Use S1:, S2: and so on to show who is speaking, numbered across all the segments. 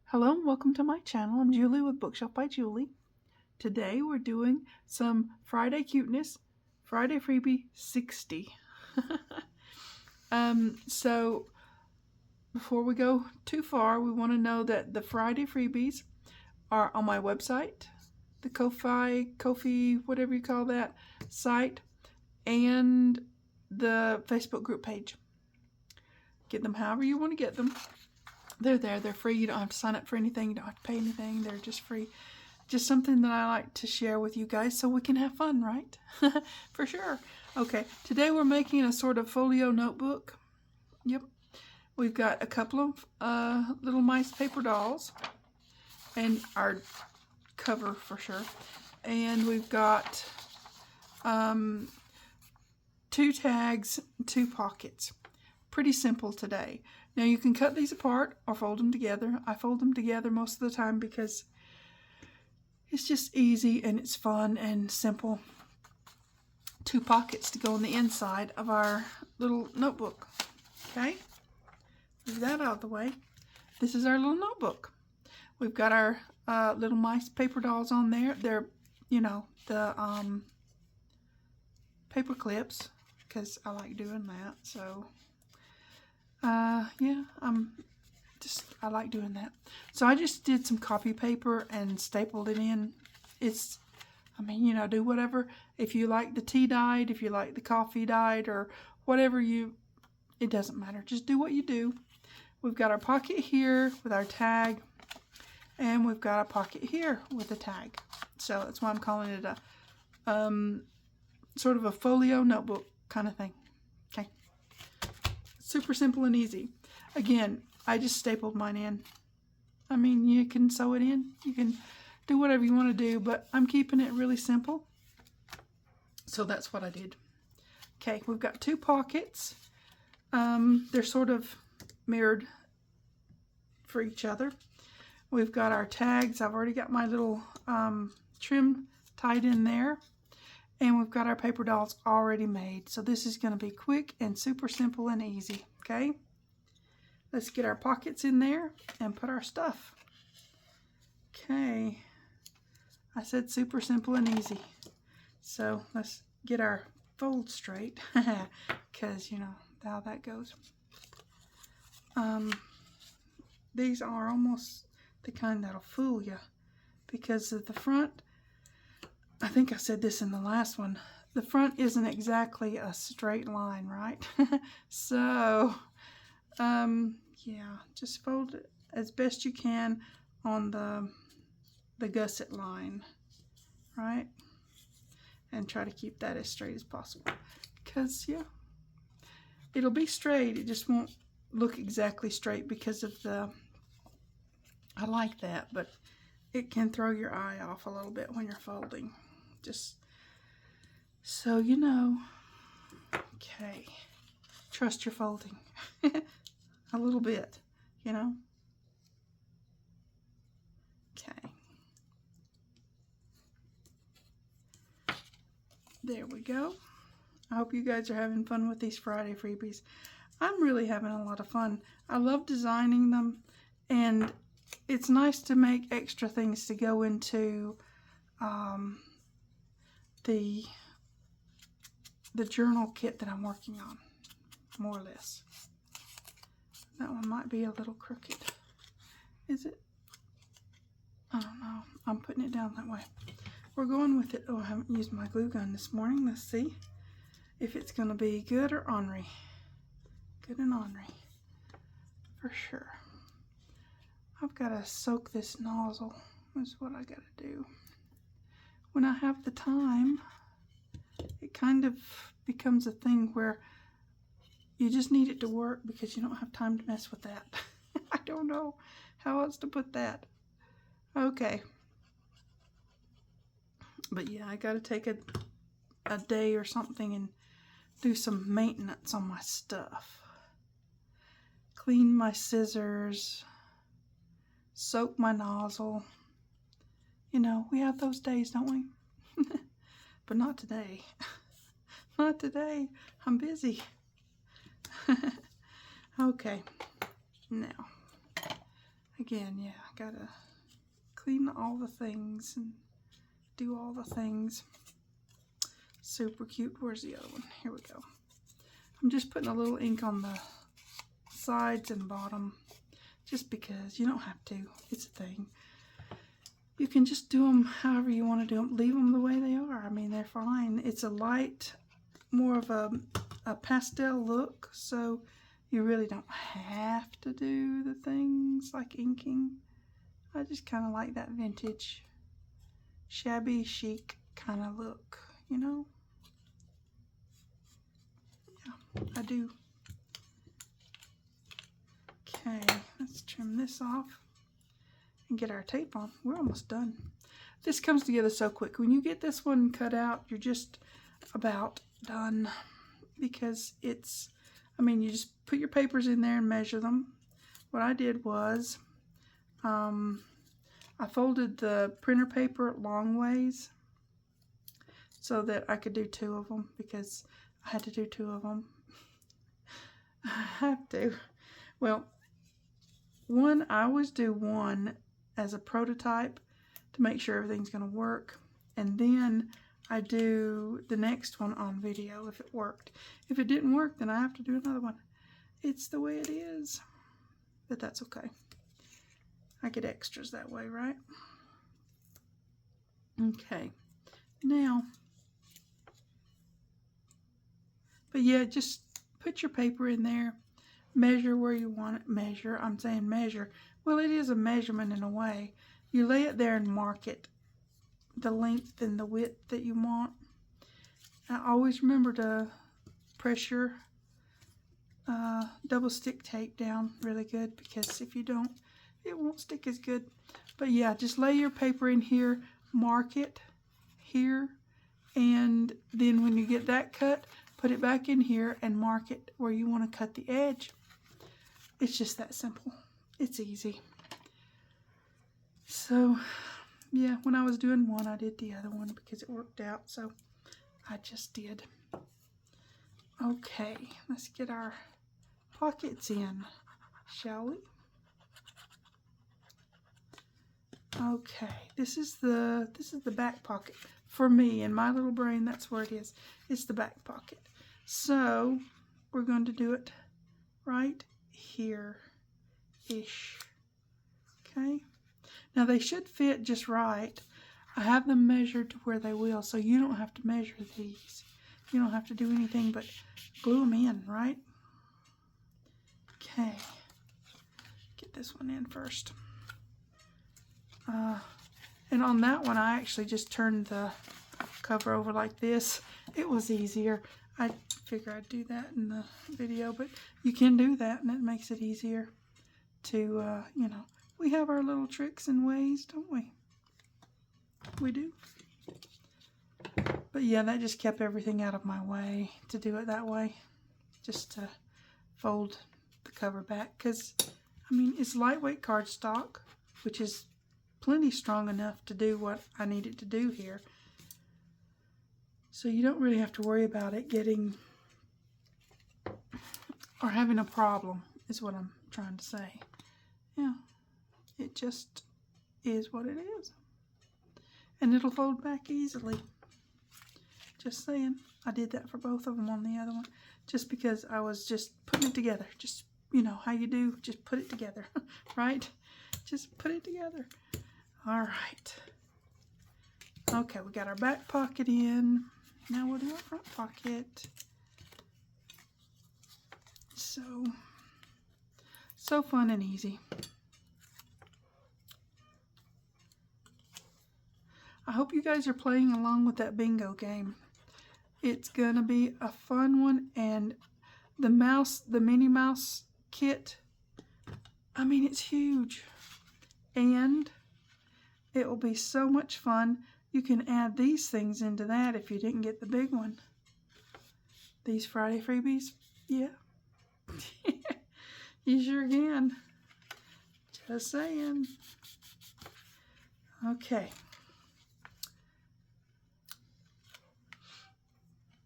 S1: Hello and welcome to my channel. I'm Julie with Bookshelf by Julie. Today we're doing some Friday cuteness, Friday freebie 60. So before we go too far, we want to know that the Friday freebies are on my website, the Ko-fi, whatever you call that site, and the Facebook group page. Get them however you want to get them. They're there. They're free. You don't have to sign up for anything. You don't have to pay anything. They're just free. Just something that I like to share with you guys so we can have fun, right? For sure. Okay, today we're making a sort of folio notebook. Yep. We've got a couple of little mice paper dolls and our cover for sure. And we've got 2 tags, 2 pockets. Pretty simple today. Now you can cut these apart or fold them together. I fold them together most of the time because it's just easy and it's fun and simple. 2 pockets to go on the inside of our little notebook. Okay, move that out of the way. This is our little notebook. We've got our little mice paper dolls on there. They're, you know, the paper clips because I like doing that. So yeah, I like doing that. So I just did some copy paper and stapled it in. I mean, you know, do whatever. If you like the tea dyed, if you like the coffee dyed, or whatever it doesn't matter. Just do what you do. We've got our pocket here with our tag, and we've got a pocket here with a tag. So that's why I'm calling it a sort of a folio notebook kind of thing. Okay. Super simple and easy. Again, I just stapled mine in. I mean, you can sew it in. You can do whatever you want to do, but I'm keeping it really simple. So that's what I did. Okay, we've got 2 pockets. They're sort of mirrored for each other. We've got our tags. I've already got my little trim tied in there. And we've got our paper dolls already made. So this is going to be quick and super simple and easy. Okay? Let's get our pockets in there and put our stuff. Okay. I said super simple and easy. So let's get our fold straight. Because, you know, how that goes. These are almost the kind that'll fool you. Because of the front, I think I said this in the last one, the front isn't exactly a straight line, right? So, yeah, just fold it as best you can on the gusset line, right? And try to keep that as straight as possible. Because, yeah, it'll be straight. It just won't look exactly straight because of I like that, but it can throw your eye off a little bit when you're folding. Just so you know. Okay. Trust your folding. A little bit, you know. Okay. There we go. I hope you guys are having fun with these Friday freebies. I'm really having a lot of fun. I love designing them, and it's nice to make extra things to go into the journal kit that I'm working on, more or less. That one might be a little crooked. Is it? I don't know. I'm putting it down that way. We're going with it. Oh, I haven't used my glue gun this morning. Let's see if it's going to be good or ornery. Good and ornery. For sure. I've got to soak this nozzle. That's what I got to do. When I have the time, it kind of becomes a thing where you just need it to work because you don't have time to mess with that. I don't know how else to put that. Okay. But yeah, I got to take a day or something and do some maintenance on my stuff. Clean my scissors. Soak my nozzle. You know, we have those days, don't we? But not today. Not today. I'm busy. Okay. Now, again, yeah, I gotta clean all the things and do all the things. Super cute. Where's the other one? Here we go. I'm just putting a little ink on the sides and bottom just because you don't have to. It's a thing. You can just do them however you want to do them. Leave them the way they are. I mean, they're fine. It's a light, more of a pastel look, so you really don't have to do the things like inking. I just kind of like that vintage, shabby chic kind of look, you know? Yeah, I do. Okay, let's trim this off and get our tape on. We're almost done. This comes together so quick. When you get this one cut out, you're just about done, because it's, I mean, you just put your papers in there and measure them. What I did was I folded the printer paper long ways so that I could do 2 of them, because I had to do 2 of them. I have to. Well, I always do one as a prototype to make sure everything's going to work, and then I do the next one on video if it worked. If it didn't work, then I have to do another one. It's the way it is, but that's okay. I get extras that way, right? Okay, now, but yeah, just put your paper in there, measure where you want it. Measure, I'm saying measure. Well, it is a measurement in a way. You lay it there and mark it, the length and the width that you want. Now, always remember to press your double stick tape down really good, because if you don't, it won't stick as good. But yeah, just lay your paper in here, mark it here, and then when you get that cut, put it back in here and mark it where you want to cut the edge. It's just that simple. It's easy. So yeah, when I was doing one, I did the other one because it worked out, so I just did. Okay, let's get our pockets in, shall we? Okay, this is the back pocket. For me, in my little brain, that's where it is. It's the back pocket. So we're going to do it right here-ish. Okay. Now they should fit just right. I have them measured to where they will, so you don't have to measure these. You don't have to do anything but glue them in, right? Okay. Get this one in first. And on that one, I actually just turned the cover over like this. It was easier. I figure I'd do that in the video, but you can do that, and it makes it easier to, you know, we have our little tricks and ways, don't we? We do. But yeah, that just kept everything out of my way to do it that way. Just to fold the cover back, because, I mean, it's lightweight cardstock, which is plenty strong enough to do what I need it to do here. So you don't really have to worry about it getting or having a problem, is what I'm trying to say. Yeah, it just is what it is. And it'll fold back easily. Just saying. I did that for both of them on the other one, just because I was just putting it together. Just, you know, how you do, just put it together, right? Just put it together. All right. Okay, we got our back pocket in. Now we'll do our front pocket. So fun and easy. I hope you guys are playing along with that bingo game. It's gonna be a fun one, and the Minnie Mouse kit, I mean, it's huge. And it will be so much fun. You can add these things into that if you didn't get the big one. These Friday freebies, yeah. You sure can. Just saying. Okay.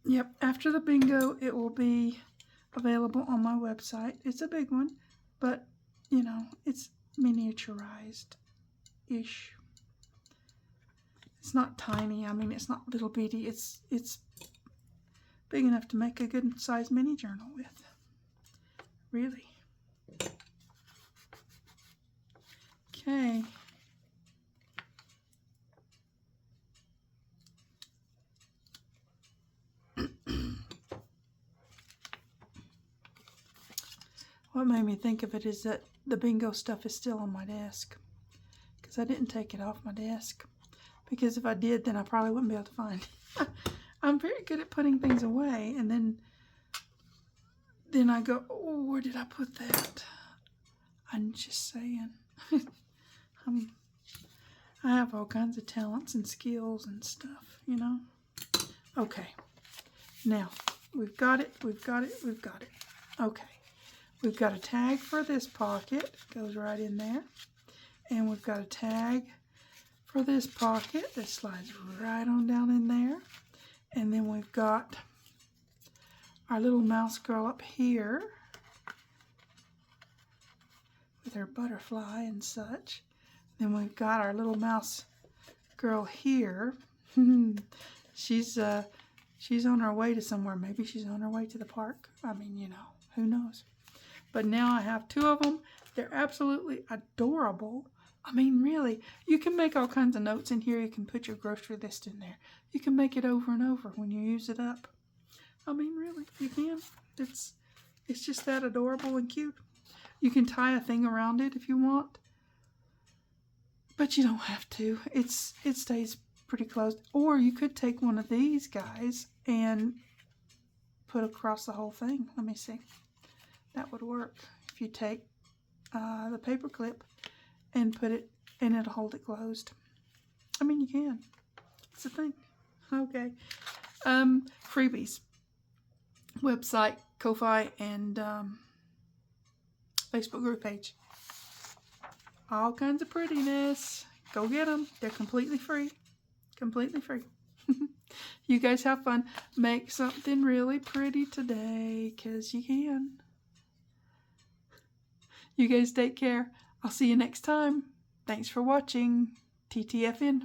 S1: Yep, after the bingo, it will be available on my website. It's a big one, but, you know, it's miniaturized-ish. It's not tiny. I mean, it's not little bitty. It's big enough to make a good-sized mini journal with. Really. Okay. What made me think of it is that the bingo stuff is still on my desk, because I didn't take it off my desk. Because if I did, then I probably wouldn't be able to find it. I'm very good at putting things away, and then I go, oh, where did I put that? I'm just saying. I have all kinds of talents and skills and stuff, you know. Okay. Now, we've got it, we've got it, we've got it. Okay. We've got a tag for this pocket. Goes right in there. And we've got a tag for this pocket that slides right on down in there. And then we've got our little mouse girl up here with her butterfly and such. Then we've got our little mouse girl here. She's on her way to somewhere. Maybe she's on her way to the park. I mean, you know, who knows? But now I have two of them. They're absolutely adorable. I mean, really, you can make all kinds of notes in here. You can put your grocery list in there. You can make it over and over when you use it up. I mean, really, you can. It's just that adorable and cute. You can tie a thing around it if you want. But you don't have to. It stays pretty closed. Or you could take one of these guys and put across the whole thing. Let me see. That would work. If you take the paper clip and put it, and it'll hold it closed. I mean, you can. It's a thing. Okay. Freebies. Website, Ko-Fi, and Facebook group page. All kinds of prettiness. Go get them. They're completely free. Completely free. You guys have fun. Make something really pretty today, because you can. You guys take care. I'll see you next time. Thanks for watching. TTFN.